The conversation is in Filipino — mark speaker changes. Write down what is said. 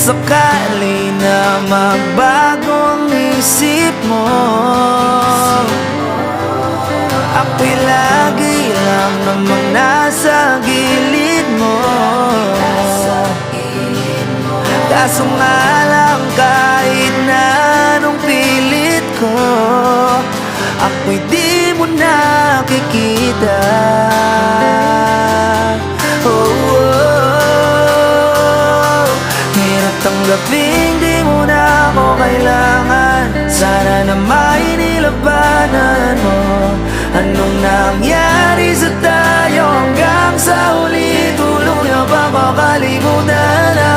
Speaker 1: sakali na magbago ang isip mo, ako'y lagi lang namang nasa gilid mo. Kaso nga lang kahit na anong pilit ko, ako'y di mo nakikita. Tanggapin di mo na ako kailangan. Sana na may nilabanan mo. Anong nangyari sa tayo hanggang sa huli? Tulong niya ba makalimutan na?